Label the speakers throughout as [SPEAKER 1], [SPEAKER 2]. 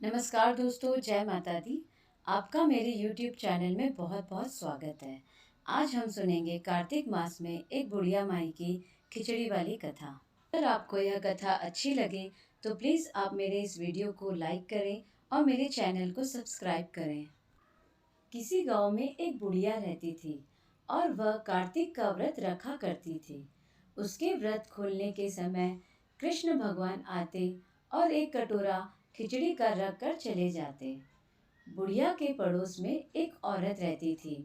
[SPEAKER 1] नमस्कार दोस्तों, जय माता दी। आपका मेरे YouTube चैनल में बहुत बहुत स्वागत है। आज हम सुनेंगे कार्तिक मास में एक बुढ़िया माई की खिचड़ी वाली कथा। अगर आपको यह कथा अच्छी लगे तो प्लीज़ आप मेरे इस वीडियो को लाइक करें और मेरे चैनल को सब्सक्राइब करें। किसी गांव में एक बुढ़िया रहती थी और वह कार्तिक का व्रत रखा करती थी। उसके व्रत खोलने के समय कृष्ण भगवान आते और एक कटोरा खिचड़ी का रख कर चले जाते। बुढ़िया के पड़ोस में एक औरत रहती थी।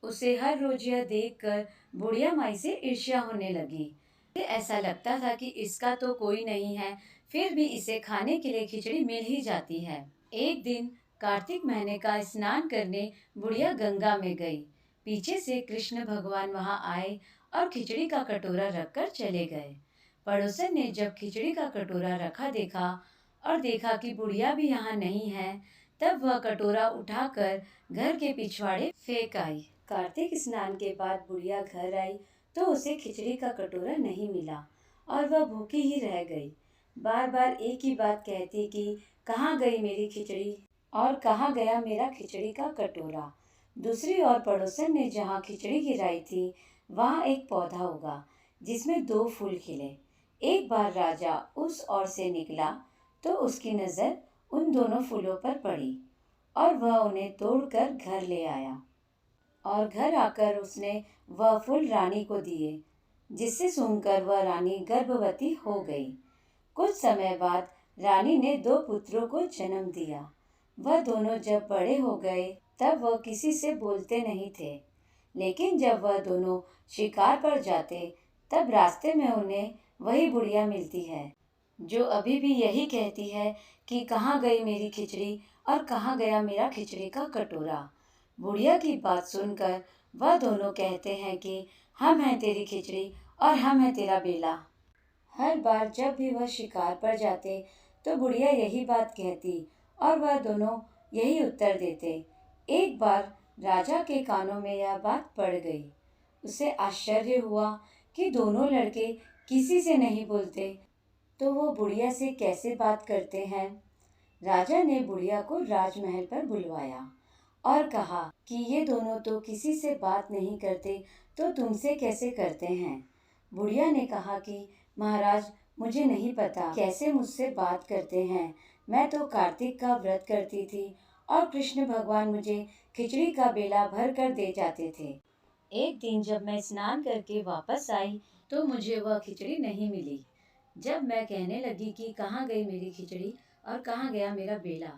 [SPEAKER 1] उसे हर रोज यह देखकर बुढ़िया माई से ईर्ष्या होने लगी। उसे ऐसा लगता था कि इसका तो कोई नहीं है, फिर भी इसे खाने के लिए खिचड़ी मिल ही जाती है। एक दिन कार्तिक महीने का स्नान करने बुढ़िया गंगा में गई। पीछे से कृष्ण भगवान वहां आए और खिचड़ी का कटोरा रखकर चले गए। पड़ोसन ने जब खिचड़ी का कटोरा रखा देखा और देखा कि बुढ़िया भी यहाँ नहीं है, तब वह कटोरा उठाकर घर के पिछवाड़े फेंक आई। कार्तिक स्नान के बाद बुढ़िया घर आई तो उसे खिचड़ी का कटोरा नहीं मिला और वह भूखी ही रह गई। बार बार एक ही बात कहती कि कहाँ गई मेरी खिचड़ी और कहाँ गया मेरा खिचड़ी का कटोरा। दूसरी ओर पड़ोसन ने जहाँ खिचड़ी गिराई थी वहाँ एक पौधा उगा जिसमें 2 फूल खिले। एक बार राजा उस ओर से निकला तो उसकी नज़र उन दोनों फूलों पर पड़ी और वह उन्हें तोड़कर घर ले आया और घर आकर उसने वह फूल रानी को दिए, जिससे सुनकर वह रानी गर्भवती हो गई। कुछ समय बाद रानी ने 2 पुत्रों को जन्म दिया। वह दोनों जब बड़े हो गए तब वह किसी से बोलते नहीं थे, लेकिन जब वह दोनों शिकार पर जाते तब रास्ते में उन्हें वही बुढ़िया मिलती है, जो अभी भी यही कहती है कि कहाँ गई मेरी खिचड़ी और कहाँ गया मेरा खिचड़ी का कटोरा। बुढ़िया की बात सुनकर वह दोनों कहते हैं कि हम हैं तेरी खिचड़ी और हम हैं तेरा बेला। हर बार जब भी वह शिकार पर जाते तो बुढ़िया यही बात कहती और वह दोनों यही उत्तर देते। एक बार राजा के कानों में यह बात पड़ गई। उसे आश्चर्य हुआ कि दोनों लड़के किसी से नहीं बोलते, तो वो बुढ़िया से कैसे बात करते हैं। राजा ने बुढ़िया को राजमहल पर बुलवाया और कहा कि ये दोनों तो किसी से बात नहीं करते, तो तुमसे कैसे करते हैं। बुढ़िया ने कहा कि महाराज, मुझे नहीं पता कैसे मुझसे बात करते हैं। मैं तो कार्तिक का व्रत करती थी और कृष्ण भगवान मुझे खिचड़ी का बेला भर कर दे जाते थे। एक दिन जब मैं स्नान करके वापस आई तो मुझे वह खिचड़ी नहीं मिली। जब मैं कहने लगी कि कहाँ गई मेरी खिचड़ी और कहाँ गया मेरा बेला,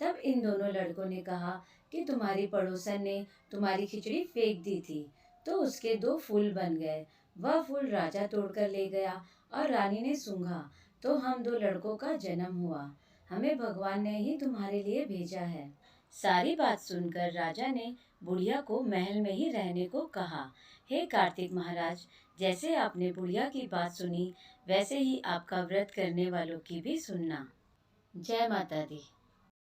[SPEAKER 1] तब इन दोनों लड़कों ने कहा कि तुम्हारी पड़ोसन ने तुम्हारी खिचड़ी फेंक दी थी तो उसके 2 फूल बन गए। वह फूल राजा तोड़कर ले गया और रानी ने सूंघा तो हम 2 लड़कों का जन्म हुआ। हमें भगवान ने ही तुम्हारे लिए भेजा है। सारी बात सुनकर राजा ने बुढ़िया को महल में ही रहने को कहा। हे कार्तिक महाराज, जैसे आपने बुढ़िया की बात सुनी वैसे ही आपका व्रत करने वालों की भी सुनना। जय माता दी।